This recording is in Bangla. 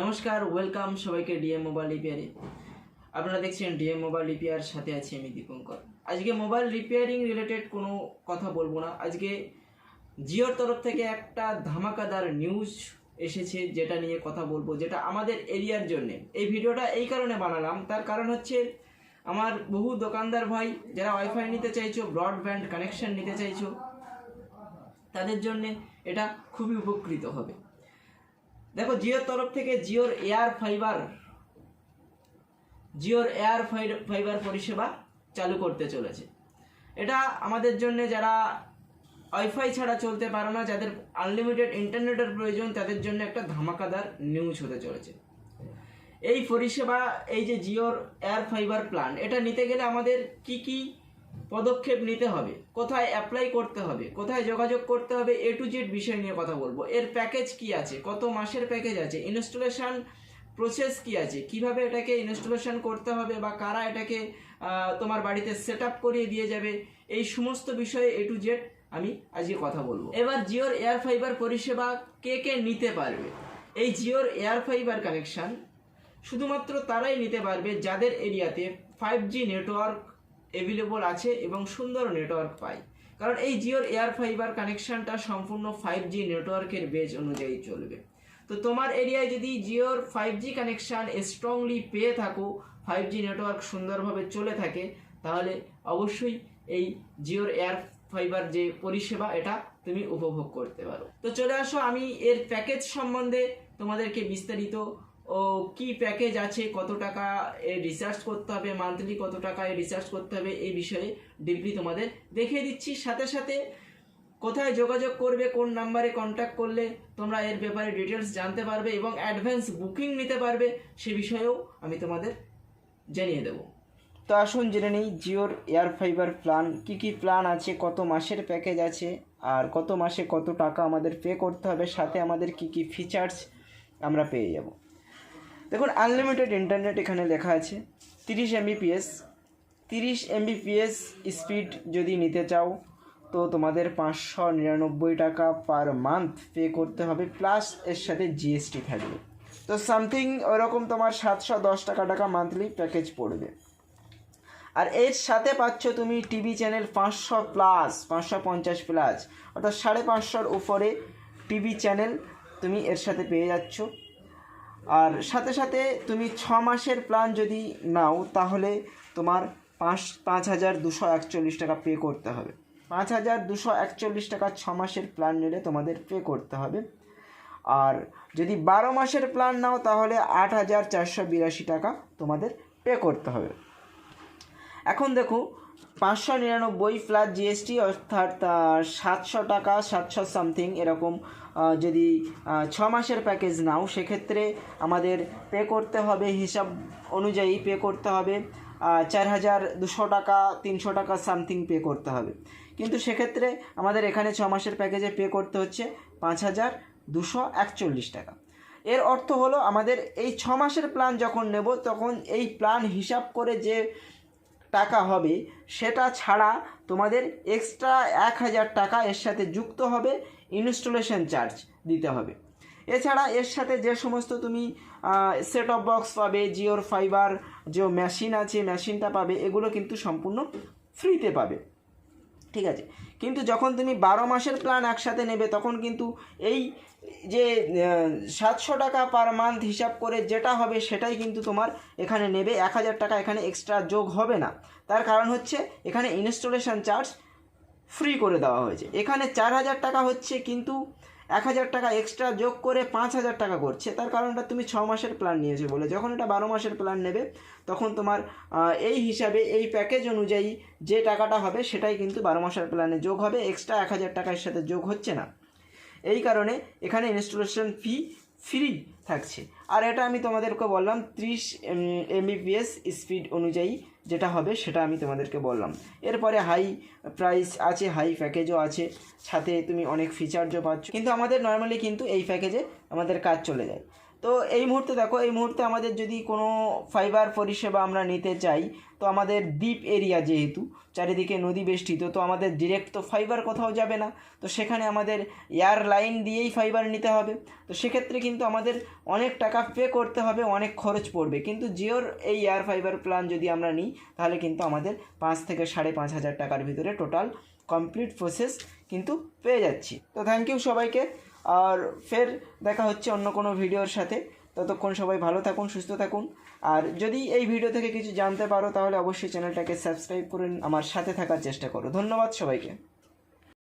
নমস্কার, ওয়েলকাম সবাইকে ডিএম মোবাইল রিপেয়ারে। আপনারা দেখছেন ডিএম মোবাইল রিপেয়ার, সাথে আছি আমি দীপঙ্কর। আজকে মোবাইল রিপেয়ারিং রিলেটেড কোনো কথা বলবো না। আজকে জিওর তরফ থেকে একটা ধামাকাদার নিউজ এসেছে, যেটা নিয়ে কথা বলবো, যেটা আমাদের এরিয়ার জন্যে। এই ভিডিওটা এই কারণে বানালাম, তার কারণ হচ্ছে আমার বহু দোকানদার ভাই যারা ওয়াইফাই নিতে চাইছো, ব্রডব্যান্ড কানেকশন নিতে চাইছো, তাদের জন্যে এটা খুবই উপকৃত হবে। দেখো, জিওর তরফ থেকে জিওর এয়ার ফাইবার পরিষেবা চালু করতে চলেছে। এটা আমাদের জন্য যারা ওয়াইফাই ছাড়া চলতে পারে না, যাদের আনলিমিটেড ইন্টারনেটের প্রয়োজন, তাদের জন্য একটা ধামাকাদার নিউজ হতে চলেছে। এই পরিষেবা, এই যে জিওর এয়ার ফাইবার প্ল্যান, এটা নিতে গেলে আমাদের কি কি পদক্ষেপ নিতে হবে, কোথায় অ্যাপ্লাই করতে হবে, কোথায় যোগাযোগ করতে হবে, A to Z বিষয় নিয়ে কথা বলবো। এর প্যাকেজ কি আছে, কত মাসের প্যাকেজ আছে, ইনস্টলেশন প্রসেস কি আছে, কিভাবে এটাকে ইনস্টলেশন করতে হবে, বা কারা এটাকে তোমার বাড়িতে সেট আপ করিয়ে দিয়ে যাবে, এই সমস্ত বিষয়ে A to Z আমি আজকে কথা বলবো। এবার জিওর এয়ার ফাইবার পরিষেবা কে কে নিতে পারবে? এই জিওর এয়ার ফাইবার কানেকশন শুধুমাত্র তারাই নিতে পারবে যাদের এরিয়াতে 5G নেটওয়ার্ক অ্যাভেলেবল আছে এবং সুন্দর নেটওয়ার্ক পায়। কারণ এই জিওর এয়ার ফাইবার কানেকশনটা সম্পূর্ণ 5G নেটওয়ার্কের বেজ অনুযায়ী চলবে। তো তোমার এরিয়ায় যদি জিওর 5G কানেকশন স্ট্রংলি পেয়ে থাকো, 5G নেটওয়ার্ক সুন্দরভাবে চলে থাকে, তাহলে অবশ্যই এই জিওর এয়ার ফাইবার যে পরিষেবা, এটা তুমি উপভোগ করতে পারো। তো চলে আসো, আমি এর প্যাকেজ সম্বন্ধে তোমাদেরকে বিস্তারিত কি প্যাকেজ আছে, কত টাকা এর রিচার্জ করতে হবে, মান্থলি কত টাকা এর রিচার্জ করতে হবে, এই বিষয়ে ডিপলি তোমাদের দেখিয়ে দিচ্ছি। সাথে সাথে কোথায় যোগাযোগ করবে, কোন নাম্বারে কন্ট্যাক্ট করলে তোমরা এর ব্যাপারে ডিটেলস জানতে পারবে এবং অ্যাডভান্স বুকিং নিতে পারবে, সে বিষয়েও আমি তোমাদের জানিয়ে দেব। তো আসুন জেনে নিই জিওর এয়ার ফাইবার প্ল্যান, কি কি প্ল্যান আছে, কত মাসের প্যাকেজ আছে, আর কত মাসে কত টাকা আমাদের পে করতে হবে, সাথে আমাদের কি কি ফিচার্স আমরা পেয়ে যাব। দেখুন, আনলিমিটেড ইন্টারনেট এখানে লেখা আছে, 30 MBPS স্পিড যদি নিতে চাও তো তোমাদের 599 টাকা পার মান্থ পে করতে হবে, প্লাস এর সাথে GST থাকবে। তো সামথিং ওরকম তোমার 710 টাকা মান্থলি প্যাকেজ পড়বে। আর এর সাথে পাচ্ছ তুমি টিভি চ্যানেল 550 প্লাস, অর্থাৎ 550 উপরে টিভি চ্যানেল তুমি এর সাথে পেয়ে যাচ্ছ। আর সাথে সাথে তুমি 6 মাসের প্ল্যান যদি নাও, তাহলে তোমার 5,241 টাকা পে করতে হবে। 5,241 টাকা 6 মাসের প্ল্যান নিলে তোমাদের পে করতে হবে। আর যদি 12 মাসের প্ল্যান নাও, তাহলে 8,482 টাকা তোমাদের পে করতে হবে। এখন দেখো, 599 প্লাস GST, অর্থাৎ 700 টাকা, 700 সামথিং এরকম। যদি 6 মাসের প্যাকেজ নাও, সেক্ষেত্রে আমাদের পে করতে হবে, হিসাব অনুযায়ী পে করতে হবে 4,200 টাকা, 300 টাকা সামথিং পে করতে হবে। কিন্তু সেক্ষেত্রে আমাদের এখানে 6 মাসের প্যাকেজে পে করতে হচ্ছে 5,241 টাকা। এর অর্থ হলো, আমাদের এই 6 মাসের প্ল্যান যখন নেব, তখন এই প্ল্যান হিসাব করে যে টাকা হবে, সেটা ছাড়া তোমাদের এক্সট্রা 1,000 টাকা এর সাথে যুক্ত হবে, ইনস্টলেশন চার্জ দিতে হবে। এছাড়া এর সাথে যে সমস্ত তুমি সেট অফ বক্স পাবে, জিওর ফাইবার যে মেশিন আছে, মেশিনটা পাবে, এগুলো কিন্তু সম্পূর্ণ ফ্রিতে পাবে, ঠিক আছে। কিন্তু যখন তুমি 12 মাসের প্ল্যান একসাথে নেবে, তখন কিন্তু এই যে 700 টাকা পার মান্থ হিসাব করে যেটা হবে, সেটাই কিন্তু তোমার এখানে নেবে। 1,000 টাকা এখানে এক্সট্রা যোগ হবে না। তার কারণ হচ্ছে, এখানে ইনস্টলেশন চার্জ ফ্রি করে দেওয়া হয়েছে। এখানে 4,000 টাকা হচ্ছে, কিন্তু 1,000 টাকা এক্সট্রা যোগ করে 5,000 টাকা করছে। তার কারণটা, তুমি 6 মাসের প্ল্যান নিয়েছো বলে। যখন এটা 12 মাসের প্ল্যান নেবে, তখন তোমার এই হিসাবে, এই প্যাকেজ অনুযায়ী যে টাকাটা হবে, সেটাই কিন্তু 12 মাসের প্ল্যানে যোগ হবে, এক্সট্রা 1,000 টাকার সাথে যোগ হচ্ছে না। এই কারণে এখানে ইনস্টলেশন ফি ফ্রি থাকছে। আর এটা আমি তোমাদেরকে বললাম 30 MBPS স্পিড অনুযায়ী যেটা হবে, সেটা আমি তোমাদেরকে বললাম। এরপরে হাই প্রাইস আছে, হাই প্যাকেজও আছে, সাথে তুমি অনেক ফিচার্সও পাচ্ছ। কিন্তু আমাদের নর্মালি কিন্তু এই প্যাকেজে আমাদের কাজ চলে যায়। তো এই মুহূর্তে দেখো, এই মুহূর্তে আমাদের যদি কোনো ফাইবার পরিষেবা আমরা নিতে চাই, তো আমাদের দ্বীপ এরিয়া যেহেতু চারিদিকে নদী বেষ্টিত, তো আমাদের ডিরেক্ট তো ফাইবার কোথাও যাবে না, তো সেখানে আমাদের এয়ার লাইন দিয়েই ফাইবার নিতে হবে। তো সেক্ষেত্রে কিন্তু আমাদের অনেক টাকা পে করতে হবে, অনেক খরচ পড়বে। কিন্তু জিওর এই এয়ার ফাইবার প্ল্যান যদি আমরা নিই, তাহলে কিন্তু আমাদের 5 থেকে 5,500 টাকার ভিতরে টোটাল কমপ্লিট প্রসেস কিন্তু পেয়ে যাচ্ছি। তো থ্যাংক ইউ সবাইকে, আর ফের দেখা হচ্ছে অন্য কোনো ভিডিওর সাথে। ততক্ষণ সবাই ভালো থাকুন, সুস্থ থাকুন। আর যদি এই ভিডিও থেকে কিছু জানতে পারো, তাহলে অবশ্যই চ্যানেলটাকে সাবস্ক্রাইব করে আমার সাথে থাকার চেষ্টা করো। ধন্যবাদ সবাইকে।